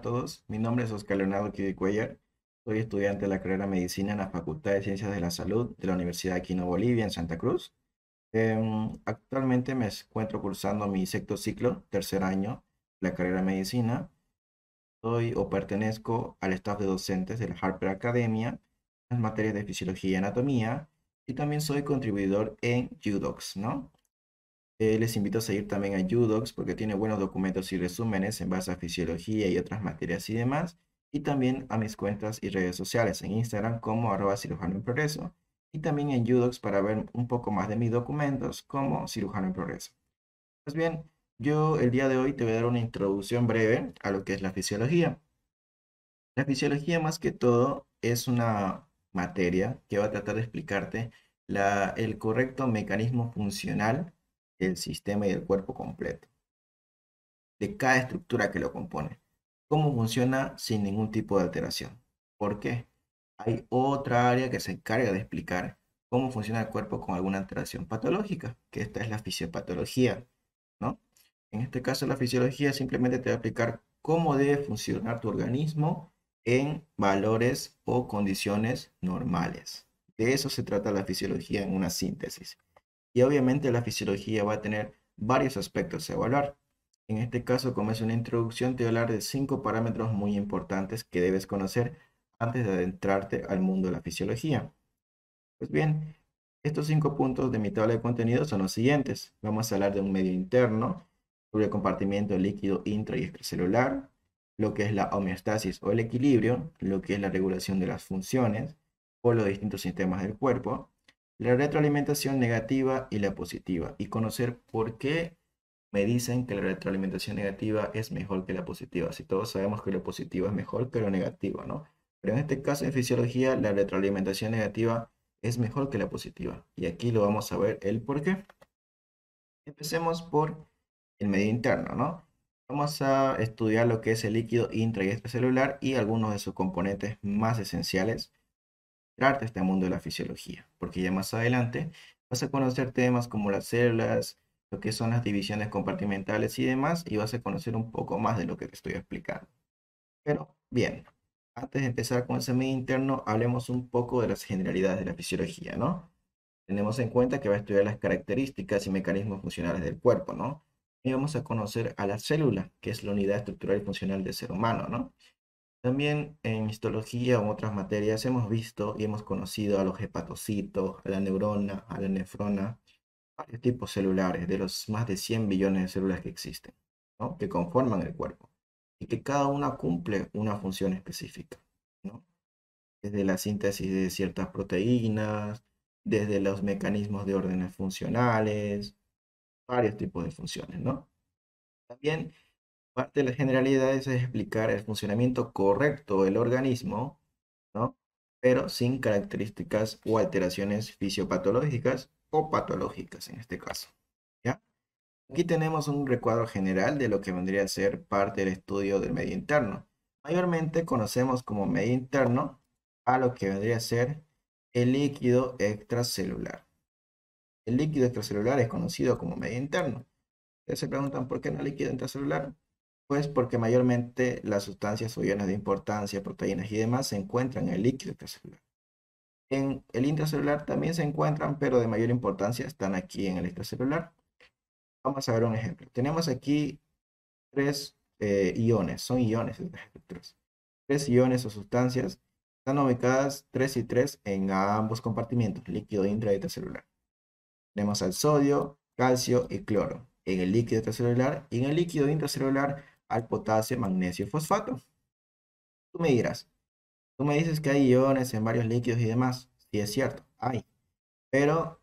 todos, mi nombre es Oscar Leonardo Cuellar, soy estudiante de la carrera de Medicina en la Facultad de Ciencias de la Salud de la Universidad de Quino Bolivia en Santa Cruz. Actualmente me encuentro cursando mi sexto ciclo, tercer año, de la carrera de Medicina. Soy o pertenezco al staff de docentes de la Harper Academia en las materias de Fisiología y Anatomía y también soy contribuidor en UDocs, ¿no? Les invito a seguir también a UDocs porque tiene buenos documentos y resúmenes en base a fisiología y otras materias y demás. Y también a mis cuentas y redes sociales en Instagram como @cirujano en progreso. Y también en UDocs para ver un poco más de mis documentos como cirujano en progreso. Pues bien, yo el día de hoy te voy a dar una introducción breve a lo que es la fisiología. La fisiología más que todo es una materia que va a tratar de explicarte el correcto mecanismo funcional del sistema y del cuerpo completo, de cada estructura que lo compone. Cómo funciona sin ningún tipo de alteración. ¿Por qué? Hay otra área que se encarga de explicar cómo funciona el cuerpo con alguna alteración patológica, que esta es la fisiopatología, ¿no? En este caso, la fisiología simplemente te va a explicar cómo debe funcionar tu organismo en valores o condiciones normales. De eso se trata la fisiología en una síntesis. Y obviamente la fisiología va a tener varios aspectos a evaluar. En este caso, como es una introducción, te voy a hablar de 5 parámetros muy importantes que debes conocer antes de adentrarte al mundo de la fisiología. Pues bien, estos 5 puntos de mi tabla de contenido son los siguientes. Vamos a hablar de un medio interno, sobre el compartimiento líquido intra y extracelular, lo que es la homeostasis o el equilibrio, lo que es la regulación de las funciones por los distintos sistemas del cuerpo, la retroalimentación negativa y la positiva, y conocer por qué me dicen que la retroalimentación negativa es mejor que la positiva. Si todos sabemos que lo positivo es mejor que lo negativo, ¿no? Pero en este caso en fisiología, la retroalimentación negativa es mejor que la positiva. Y aquí lo vamos a ver el por qué. Empecemos por el medio interno, ¿no? Vamos a estudiar lo que es el líquido intra y extracelular y algunos de sus componentes más esenciales para este mundo de la fisiología, porque ya más adelante vas a conocer temas como las células, lo que son las divisiones compartimentales y demás, y vas a conocer un poco más de lo que te estoy explicando. Pero bien, antes de empezar con ese medio interno, hablemos un poco de las generalidades de la fisiología, ¿no? Tenemos en cuenta que va a estudiar las características y mecanismos funcionales del cuerpo, ¿no? Y vamos a conocer a la célula, que es la unidad estructural y funcional del ser humano, ¿no? También en histología o otras materias hemos visto y hemos conocido a los hepatocitos, a la neurona, a la nefrona, varios tipos celulares de los más de 100 billones de células que existen, ¿no? Que conforman el cuerpo y que cada una cumple una función específica, ¿no? Desde la síntesis de ciertas proteínas, desde los mecanismos de órdenes funcionales, varios tipos de funciones, ¿no? También parte de las generalidades es explicar el funcionamiento correcto del organismo, ¿no? Pero sin características o alteraciones fisiopatológicas o patológicas en este caso, ¿ya? Aquí tenemos un recuadro general de lo que vendría a ser parte del estudio del medio interno. Mayormente conocemos como medio interno a lo que vendría a ser el líquido extracelular. El líquido extracelular es conocido como medio interno. Ustedes se preguntan por qué no líquido intracelular. Pues porque mayormente las sustancias o iones de importancia, proteínas y demás se encuentran en el líquido extracelular. En el intracelular también se encuentran, pero de mayor importancia están aquí en el extracelular. Vamos a ver un ejemplo. Tenemos aquí tres iones, son iones estas estructuras. Tres iones o sustancias están ubicadas 3 y 3 en ambos compartimientos, líquido intra y extracelular. Tenemos al sodio, calcio y cloro en el líquido extracelular y en el líquido intracelular al potasio, magnesio y fosfato. Tú me dirás, tú me dices que hay iones en varios líquidos y demás. Sí, es cierto, hay, pero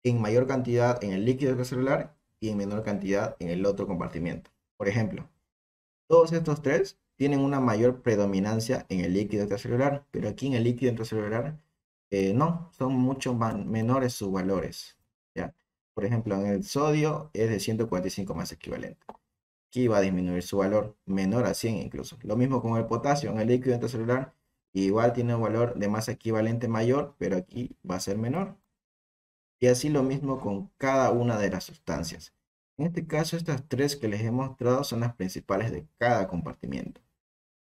en mayor cantidad en el líquido extracelular y en menor cantidad en el otro compartimiento. Por ejemplo, todos estos tres tienen una mayor predominancia en el líquido extracelular, pero aquí en el líquido intracelular no, son mucho menores sus valores, ¿ya? Por ejemplo, en el sodio es de 145 más equivalente. Aquí va a disminuir su valor, menor a 100 incluso. Lo mismo con el potasio, en el líquido intracelular igual tiene un valor de masa equivalente mayor, pero aquí va a ser menor. Y así lo mismo con cada una de las sustancias. En este caso, estas tres que les he mostrado son las principales de cada compartimiento,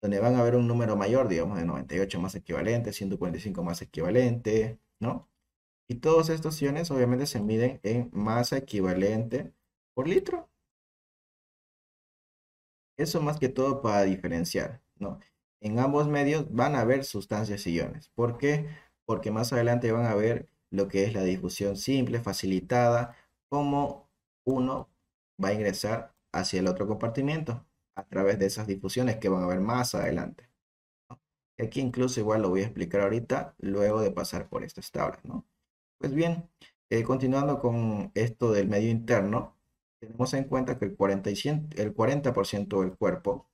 donde van a haber un número mayor, digamos, de 98 más equivalente, 145 más equivalente, ¿no? Y todos estos iones obviamente se miden en masa equivalente por litro. Eso más que todo para diferenciar, ¿no? En ambos medios van a haber sustancias y iones. ¿Por qué? Porque más adelante van a ver lo que es la difusión simple, facilitada, cómo uno va a ingresar hacia el otro compartimiento a través de esas difusiones que van a ver más adelante. Y aquí incluso igual lo voy a explicar ahorita, luego de pasar por estas tablas, ¿no? Pues bien, continuando con esto del medio interno, tenemos en cuenta que el 40% del cuerpo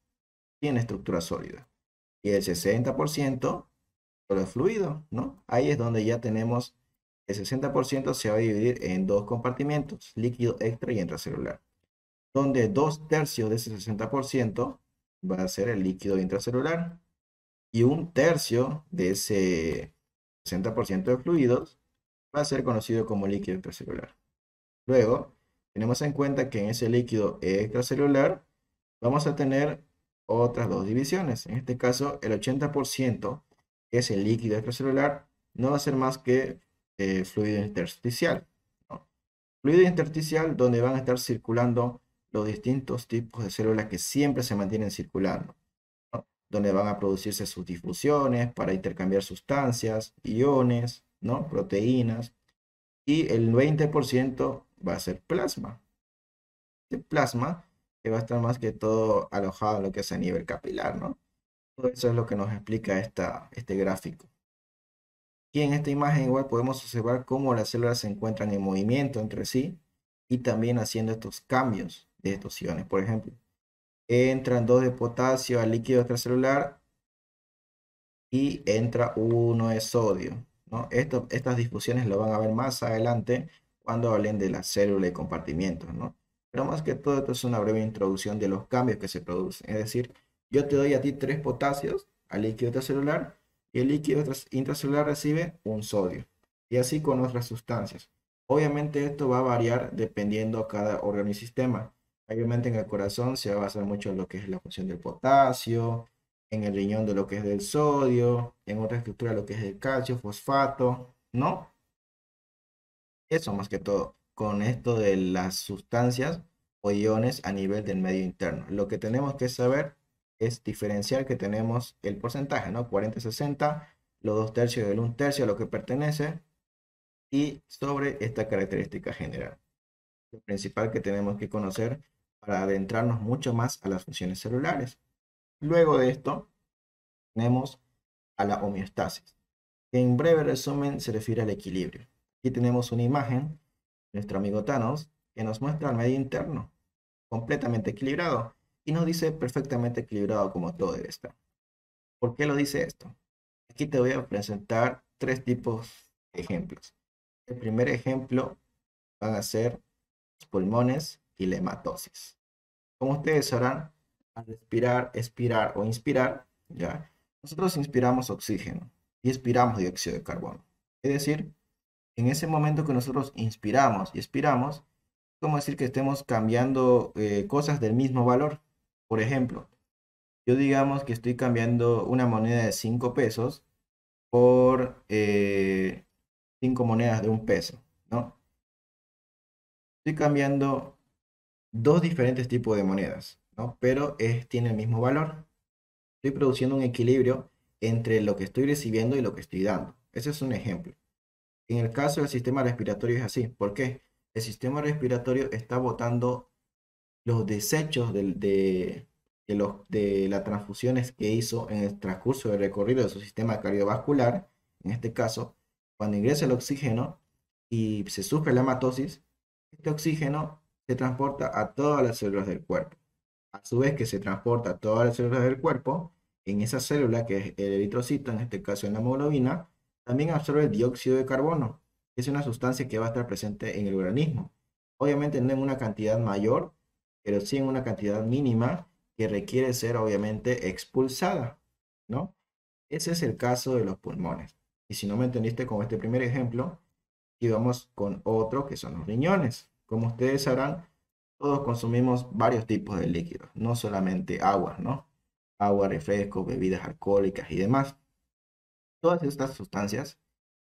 tiene estructura sólida y el 60% solo es fluido, ¿no? Ahí es donde ya tenemos el 60% se va a dividir en dos compartimentos, líquido extra y intracelular, donde 2/3 de ese 60% va a ser el líquido intracelular y 1/3 de ese 60% de fluidos va a ser conocido como líquido extracelular. Luego, tenemos en cuenta que en ese líquido extracelular vamos a tener otras dos divisiones. En este caso, el 80%, que es el líquido extracelular, no va a ser más que fluido intersticial, ¿no? Fluido intersticial donde van a estar circulando los distintos tipos de células que siempre se mantienen circulando, ¿no? Donde van a producirse sus difusiones para intercambiar sustancias, iones, ¿no? Proteínas. Y el 20% va a ser plasma. El plasma que va a estar más que todo alojado en lo que es a nivel capilar, ¿no? Todo eso es lo que nos explica este gráfico. Y en esta imagen igual podemos observar cómo las células se encuentran en movimiento entre sí y también haciendo estos cambios de estos iones. Por ejemplo, entran 2 de potasio al líquido extracelular y entra 1 de sodio, ¿no? Estas difusiones lo van a ver más adelante cuando hablen de la célula y compartimientos, ¿no? Pero más que todo, esto es una breve introducción de los cambios que se producen. Es decir, yo te doy a ti 3 potasios al líquido intracelular y el líquido intracelular recibe un sodio. Y así con otras sustancias. Obviamente esto va a variar dependiendo cada órgano y sistema. Obviamente en el corazón se va a basar mucho en lo que es la función del potasio, en el riñón de lo que es del sodio, en otra estructura lo que es el calcio, fosfato, ¿no? Eso más que todo, con esto de las sustancias o iones a nivel del medio interno. Lo que tenemos que saber es diferenciar que tenemos el porcentaje, ¿no? 40-60, los 2/3 del 1/3 a lo que pertenece y sobre esta característica general. Lo principal que tenemos que conocer para adentrarnos mucho más a las funciones celulares. Luego de esto, tenemos a la homeostasis, que en breve resumen se refiere al equilibrio. Aquí tenemos una imagen, nuestro amigo Thanos, que nos muestra el medio interno, completamente equilibrado, y nos dice perfectamente equilibrado como todo debe estar. ¿Por qué lo dice esto? Aquí te voy a presentar tres tipos de ejemplos. El primer ejemplo van a ser los pulmones y la hematosis. Como ustedes sabrán, al respirar, expirar o inspirar, ¿ya? Nosotros inspiramos oxígeno y expiramos dióxido de carbono. Es decir, en ese momento que nosotros inspiramos y expiramos, como decir que estemos cambiando cosas del mismo valor. Por ejemplo, yo digamos que estoy cambiando una moneda de 5 pesos por 5 monedas de 1 peso, ¿no? Estoy cambiando dos diferentes tipos de monedas, ¿no? Pero tiene el mismo valor. Estoy produciendo un equilibrio entre lo que estoy recibiendo y lo que estoy dando. Ese es un ejemplo. En el caso del sistema respiratorio es así. ¿Por qué? El sistema respiratorio está botando los desechos de las transfusiones que hizo en el transcurso del recorrido de su sistema cardiovascular. En este caso, cuando ingresa el oxígeno y se sufre la hematosis, este oxígeno se transporta a todas las células del cuerpo. A su vez que se transporta a todas las células del cuerpo, en esa célula que es el eritrocito, en este caso en la hemoglobina, también absorbe el dióxido de carbono, que es una sustancia que va a estar presente en el organismo. Obviamente no en una cantidad mayor, pero sí en una cantidad mínima que requiere ser obviamente expulsada, ¿no? Ese es el caso de los pulmones. Y si no me entendiste con este primer ejemplo, y vamos con otro que son los riñones. Como ustedes sabrán, Todos consumimos varios tipos de líquidos, no solamente agua, ¿no? Agua, refrescos, bebidas alcohólicas y demás. Todas estas sustancias,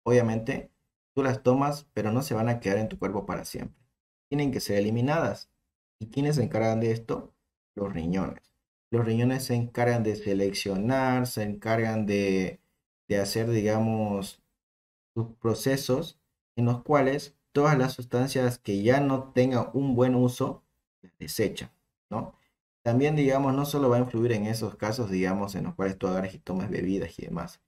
obviamente, tú las tomas, pero no se van a quedar en tu cuerpo para siempre. Tienen que ser eliminadas. ¿Y quiénes se encargan de esto? Los riñones. Los riñones se encargan de seleccionar, se encargan de hacer, digamos, sus procesos en los cuales todas las sustancias que ya no tengan un buen uso, las desechan, ¿no? También, digamos, no solo va a influir en esos casos, digamos, en los cuales tú agarras y tomas bebidas y demás.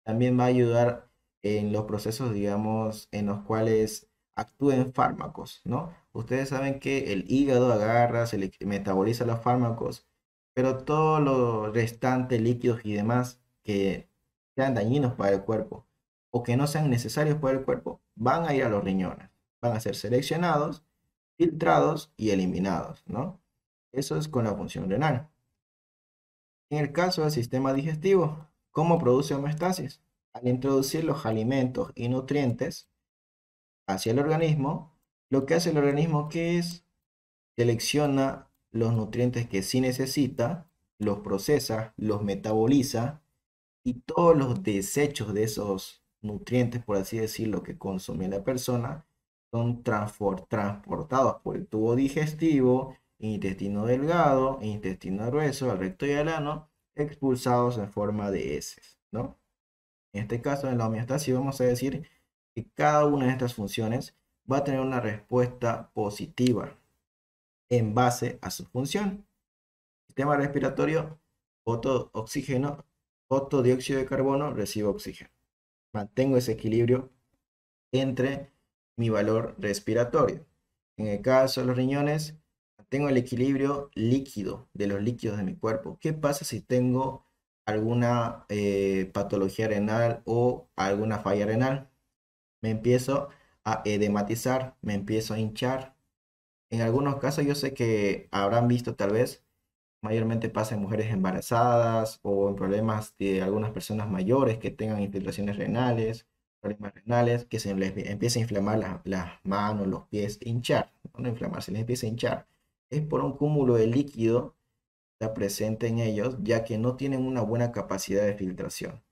También va a ayudar en los procesos, digamos, en los cuales actúen fármacos, ¿no? Ustedes saben que el hígado agarra, metaboliza los fármacos, pero todo lo restante, líquidos y demás que sean dañinos para el cuerpo o que no sean necesarios para el cuerpo, van a ir a los riñones, van a ser seleccionados, filtrados y eliminados, ¿no? Eso es con la función renal. En el caso del sistema digestivo, ¿cómo produce homeostasis? Al introducir los alimentos y nutrientes hacia el organismo, lo que hace el organismo que es selecciona los nutrientes que sí necesita, los procesa, los metaboliza y todos los desechos de esos nutrientes, por así decirlo, que consume la persona, son transportados por el tubo digestivo, intestino delgado, intestino grueso, al recto y al ano, expulsados en forma de heces, ¿no? En este caso, en la homeostasis, vamos a decir que cada una de estas funciones va a tener una respuesta positiva en base a su función. Sistema respiratorio, boto oxígeno, boto dióxido de carbono, recibo oxígeno. Mantengo ese equilibrio entre mi valor respiratorio. En el caso de los riñones, mantengo el equilibrio líquido de los líquidos de mi cuerpo. ¿Qué pasa si tengo alguna patología renal o alguna falla renal? Me empiezo a edematizar, me empiezo a hinchar. En algunos casos yo sé que habrán visto tal vez mayormente pasa en mujeres embarazadas o en problemas de algunas personas mayores que tengan infiltraciones renales, problemas renales, que se les empieza a inflamar las manos, los pies, hinchar, no inflamar, se les empieza a hinchar. Es por un cúmulo de líquido que está presente en ellos, ya que no tienen una buena capacidad de filtración.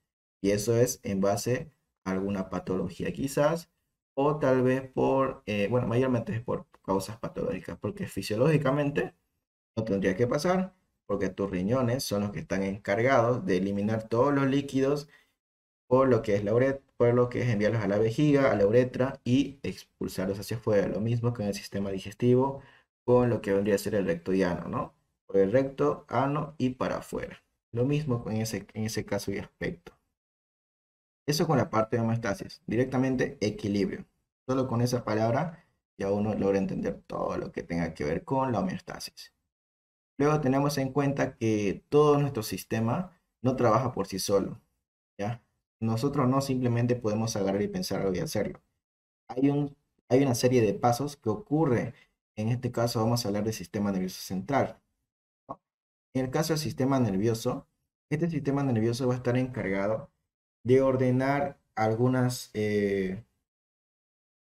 Y eso es en base a alguna patología quizás, o tal vez por, bueno, mayormente es por causas patológicas, porque fisiológicamente no tendría que pasar porque tus riñones son los que están encargados de eliminar todos los líquidos por lo que es la uretra, por lo que es enviarlos a la vejiga, a la uretra y expulsarlos hacia afuera. Lo mismo que en el sistema digestivo con lo que vendría a ser el recto y ano, ¿no? Por el recto, ano y para afuera. Lo mismo en ese caso y aspecto. Eso con la parte de homeostasis. Directamente equilibrio. Solo con esa palabra ya uno logra entender todo lo que tenga que ver con la homeostasis. Luego tenemos en cuenta que todo nuestro sistema no trabaja por sí solo, ¿ya? Nosotros no simplemente podemos agarrar y pensar algo y hacerlo. Hay un, hay una serie de pasos que ocurre. En este caso vamos a hablar del sistema nervioso central, ¿no? En el caso del sistema nervioso, este sistema nervioso va a estar encargado de ordenar va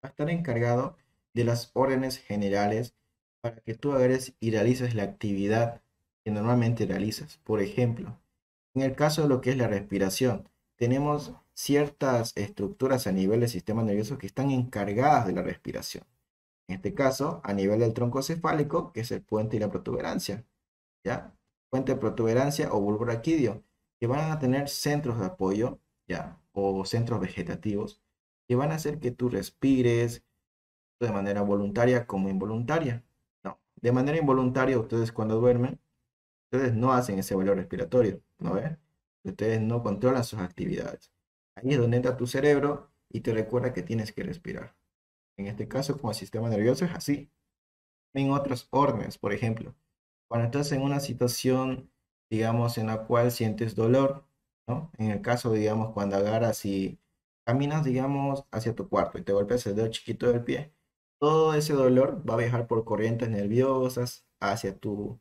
a estar encargado de las órdenes generales para que tú agarres y realices la actividad que normalmente realizas. Por ejemplo, en el caso de lo que es la respiración, tenemos ciertas estructuras a nivel del sistema nervioso que están encargadas de la respiración. En este caso, a nivel del tronco cefálico, que es el puente y la protuberancia, ¿ya? Puente, protuberancia o bulbo raquídeo, que van a tener centros de apoyo, ¿ya? O centros vegetativos, que van a hacer que tú respires de manera voluntaria como involuntaria. No, de manera involuntaria, ustedes cuando duermen, ustedes no hacen ese vuelo respiratorio, ¿no ves? Ustedes no controlan sus actividades. Ahí es donde entra tu cerebro y te recuerda que tienes que respirar. En este caso, como el sistema nervioso es así. En otros órdenes, por ejemplo, cuando estás en una situación, digamos, en la cual sientes dolor, ¿no? En el caso, digamos, cuando agarras y caminas, digamos, hacia tu cuarto y te golpeas el dedo chiquito del pie, todo ese dolor va a viajar por corrientes nerviosas hacia tu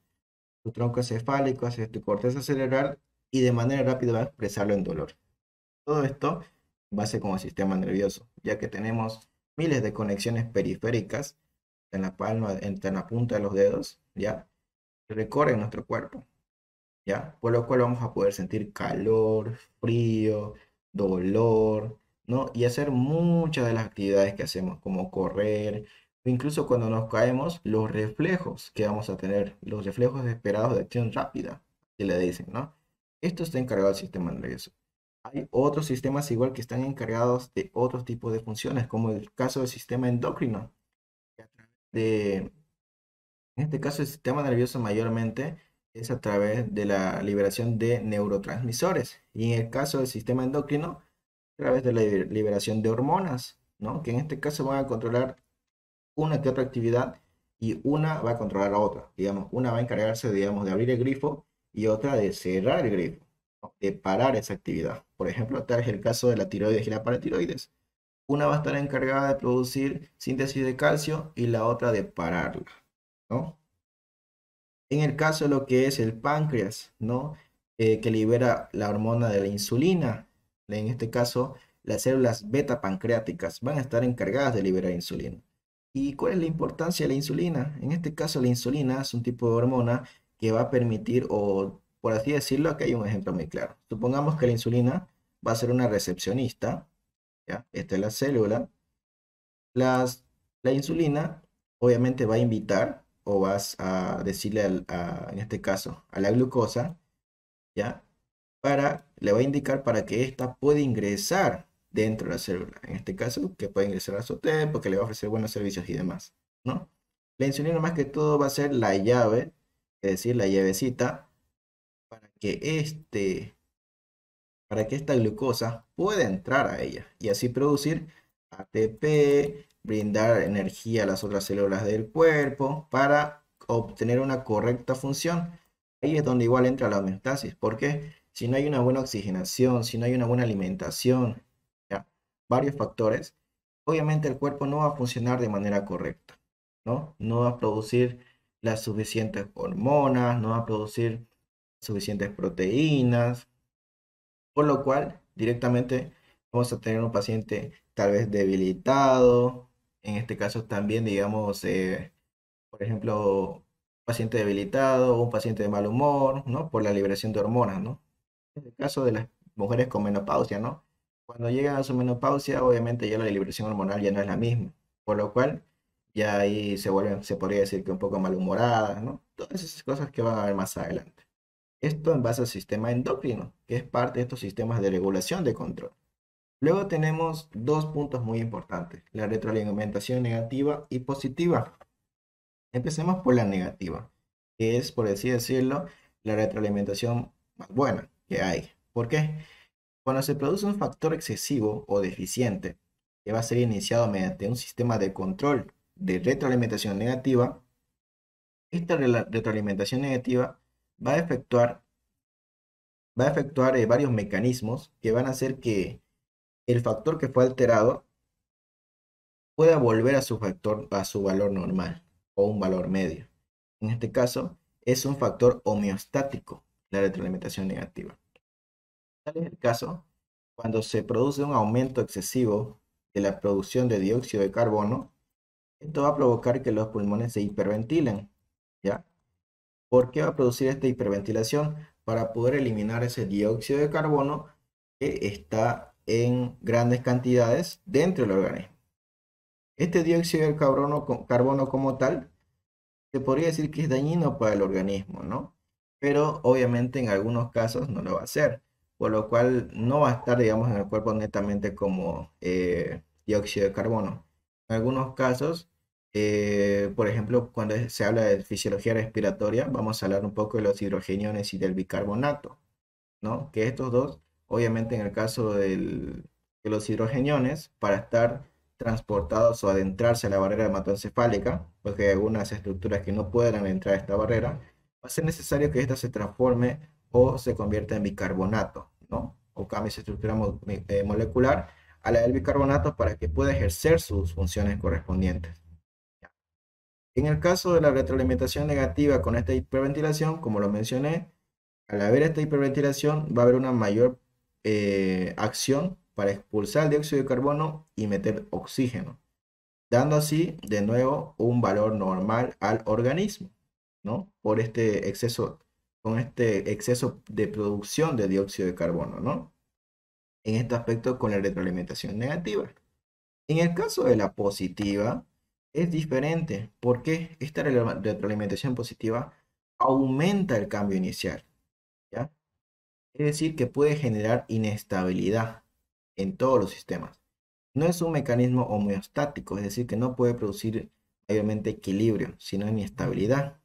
tronco cefálico, hacia tu corteza cerebral y de manera rápida va a expresarlo en dolor. Todo esto en base con el sistema nervioso, ya que tenemos miles de conexiones periféricas en la palma, en la punta de los dedos, ¿ya? Recorren nuestro cuerpo, ¿ya? Por lo cual vamos a poder sentir calor, frío, dolor, ¿no? Y hacer muchas de las actividades que hacemos, como correr, o incluso cuando nos caemos, los reflejos que vamos a tener, los reflejos esperados de acción rápida, que le dicen, ¿no? Esto está encargado del sistema nervioso. Hay otros sistemas igual que están encargados de otros tipos de funciones, como el caso del sistema endocrino, que a través de, en este caso, el sistema nervioso mayormente es a través de la liberación de neurotransmisores. Y en el caso del sistema endocrino, a través de la liberación de hormonas, ¿no? Que en este caso van a controlar una que otra actividad y una va a controlar a otra. Digamos, una va a encargarse, digamos, de abrir el grifo y otra de cerrar el grifo, ¿no? De parar esa actividad. Por ejemplo, tal es el caso de la tiroides y la paratiroides. Una va a estar encargada de producir síntesis de calcio y la otra de pararla, ¿no? En el caso de lo que es el páncreas, ¿no? Que libera la hormona de la insulina. En este caso, las células beta pancreáticas van a estar encargadas de liberar insulina. ¿Y cuál es la importancia de la insulina? En este caso, la insulina es un tipo de hormona que va a permitir, o por así decirlo, aquí hay un ejemplo muy claro. Supongamos que la insulina va a ser una recepcionista, ¿ya? Esta es la célula. Las, la insulina obviamente va a invitar o vas a decirle, en este caso, a la glucosa, ¿ya? Le va a indicar para que ésta pueda ingresar dentro de la célula. En este caso, que puede ingresar a su TEP porque le va a ofrecer buenos servicios y demás, ¿no? La insulina más que todo va a ser la llave, es decir, la llavecita, para que para que esta glucosa pueda entrar a ella y así producir ATP, brindar energía a las otras células del cuerpo para obtener una correcta función. Ahí es donde igual entra la homeostasis, porque si no hay una buena oxigenación, si no hay una buena alimentación, ¿ya? Varios factores, obviamente el cuerpo no va a funcionar de manera correcta, ¿no? No va a producir las suficientes hormonas, no va a producir suficientes proteínas, por lo cual directamente vamos a tener un paciente tal vez debilitado, en este caso también, digamos, por ejemplo, un paciente debilitado o un paciente de mal humor, ¿no? Por la liberación de hormonas, ¿no? En el caso de las mujeres con menopausia, ¿no? Cuando llegan a su menopausia, obviamente ya la liberación hormonal ya no es la misma, por lo cual ya ahí se vuelven, se podría decir que un poco malhumoradas, ¿no? Todas esas cosas que van a ver más adelante. Esto en base al sistema endocrino, que es parte de estos sistemas de regulación de control. Luego tenemos dos puntos muy importantes, la retroalimentación negativa y positiva. Empecemos por la negativa, que es, por así decirlo, la retroalimentación más buena que hay. ¿Por qué? Cuando se produce un factor excesivo o deficiente, que va a ser iniciado mediante un sistema de control de retroalimentación negativa, esta retroalimentación negativa va a efectuar varios mecanismos que van a hacer que el factor que fue alterado pueda volver a su factor, a su valor normal o un valor medio. En este caso, es un factor homeostático, la retroalimentación negativa. Tal es el caso cuando se produce un aumento excesivo de la producción de dióxido de carbono. Esto va a provocar que los pulmones se hiperventilen, ¿ya? ¿Por qué va a producir esta hiperventilación? Para poder eliminar ese dióxido de carbono que está en grandes cantidades dentro del organismo. Este dióxido de carbono como tal, se podría decir que es dañino para el organismo, ¿no? Pero obviamente en algunos casos no lo va a hacer, por lo cual no va a estar, digamos, en el cuerpo netamente como dióxido de carbono. En algunos casos, por ejemplo, cuando se habla de fisiología respiratoria, vamos a hablar un poco de los hidrogeniones y del bicarbonato, ¿no? Que estos dos, obviamente en el caso de los hidrogeniones, para estar transportados o adentrarse a la barrera hematoencefálica, porque hay algunas estructuras que no pueden entrar a esta barrera, va a ser necesario que ésta se transforme o se convierta en bicarbonato, ¿no? O cambie su estructura molecular a la del bicarbonato para que pueda ejercer sus funciones correspondientes. En el caso de la retroalimentación negativa con esta hiperventilación, como lo mencioné, al haber esta hiperventilación, va a haber una mayor acción para expulsar el dióxido de carbono y meter oxígeno. dando así de nuevo un valor normal al organismo, ¿no? Por este exceso, con este exceso de producción de dióxido de carbono, ¿no? En este aspecto con la retroalimentación negativa. En el caso de la positiva, es diferente porque esta retroalimentación positiva aumenta el cambio inicial, ¿ya? Es decir, que puede generar inestabilidad en todos los sistemas. No es un mecanismo homeostático, es decir, que no puede producir mayormente equilibrio, sino inestabilidad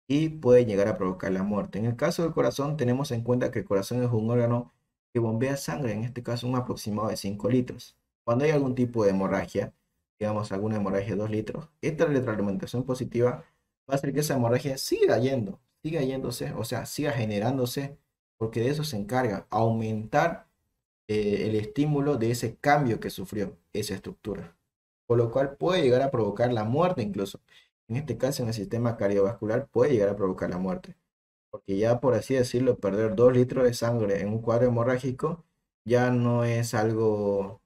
y puede llegar a provocar la muerte. En el caso del corazón, tenemos en cuenta que el corazón es un órgano que bombea sangre, en este caso un aproximado de 5 litros. Cuando hay algún tipo de hemorragia, digamos alguna hemorragia de 2 litros, esta retroalimentación positiva va a hacer que esa hemorragia siga yéndose, o sea, siga generándose, porque de eso se encarga, aumentar el estímulo de ese cambio que sufrió esa estructura, por lo cual puede llegar a provocar la muerte incluso. En este caso, en el sistema cardiovascular puede llegar a provocar la muerte, porque ya por así decirlo, perder 2 litros de sangre en un cuadro hemorrágico ya no es algo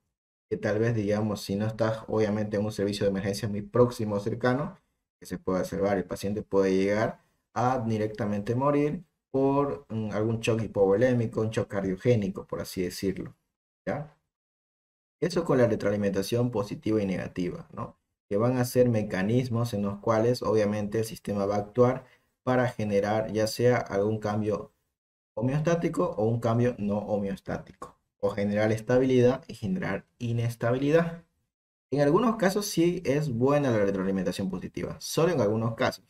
que tal vez, digamos, si no estás obviamente en un servicio de emergencia muy próximo o cercano, que se puede observar, el paciente puede llegar a directamente morir por algún shock hipovolémico, un shock cardiogénico, por así decirlo. ¿Ya? Eso con la retroalimentación positiva y negativa, ¿no? Que van a ser mecanismos en los cuales obviamente el sistema va a actuar para generar ya sea algún cambio homeostático o un cambio no homeostático, o generar estabilidad y generar inestabilidad. En algunos casos sí es buena la retroalimentación positiva, solo en algunos casos.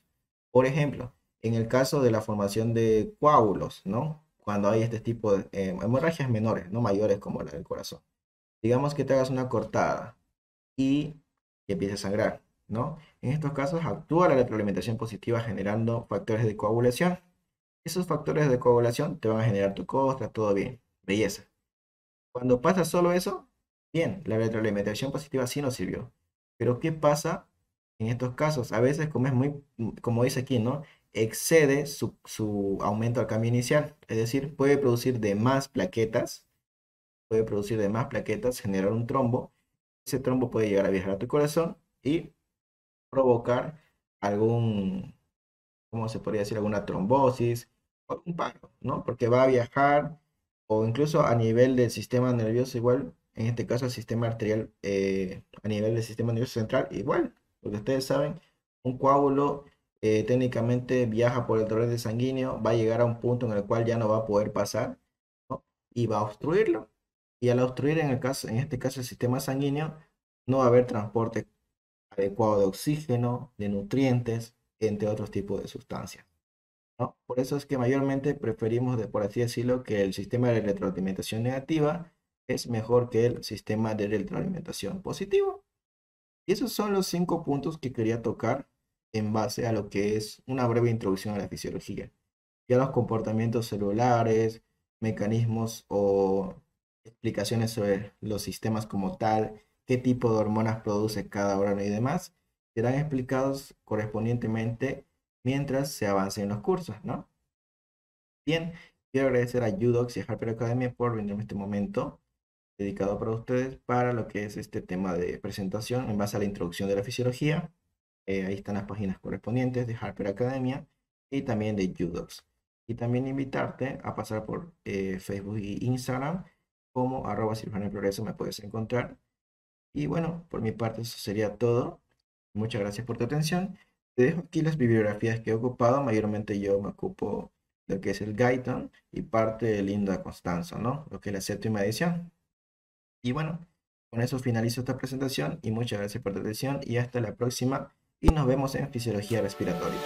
Por ejemplo, en el caso de la formación de coágulos, ¿no? Cuando hay este tipo de hemorragias menores, no mayores como la del corazón. Digamos que te hagas una cortada y que empiece a sangrar, ¿no? En estos casos actúa la retroalimentación positiva generando factores de coagulación. Esos factores de coagulación te van a generar tu costra, todo bien, belleza. Cuando pasa solo eso, bien, la retroalimentación positiva sí nos sirvió. Pero ¿qué pasa en estos casos? A veces, como es muy, como dice aquí, ¿no? Excede su aumento al cambio inicial. Es decir, puede producir de más plaquetas, generar un trombo. Ese trombo puede llegar a viajar a tu corazón y provocar algún, ¿cómo se podría decir? Alguna trombosis o un paro, ¿no? Porque va a viajar o incluso a nivel del sistema nervioso igual, en este caso el sistema arterial, a nivel del sistema nervioso central igual, porque ustedes saben, un coágulo técnicamente viaja por el torrente sanguíneo, va a llegar a un punto en el cual ya no va a poder pasar, ¿no? Y va a obstruirlo. Y al obstruir en este caso el sistema sanguíneo, no va a haber transporte adecuado de oxígeno, de nutrientes, entre otros tipos de sustancias, ¿no? Por eso es que mayormente preferimos, por así decirlo, que el sistema de retroalimentación negativa es mejor que el sistema de retroalimentación positivo. Y esos son los 5 puntos que quería tocar en base a lo que es una breve introducción a la fisiología. Ya los comportamientos celulares, mecanismos o explicaciones sobre los sistemas como tal, qué tipo de hormonas produce cada órgano y demás, serán explicados correspondientemente mientras se avance en los cursos, ¿no? Bien, quiero agradecer a Udox y a Harper Academy por brindarme este momento dedicado para ustedes para lo que es este tema de presentación en base a la introducción de la fisiología. Ahí están las páginas correspondientes de Harper Academia y también de Udox. Y también invitarte a pasar por Facebook y Instagram como @cirujano en progreso me puedes encontrar. Y bueno, por mi parte eso sería todo. Muchas gracias por tu atención. Te dejo aquí las bibliografías que he ocupado. Mayormente yo me ocupo de lo que es el Guyton y parte de Linda Constanzo, ¿no? Lo que es la séptima edición. Y bueno, con eso finalizo esta presentación y muchas gracias por tu atención y hasta la próxima y nos vemos en Fisiología Respiratoria.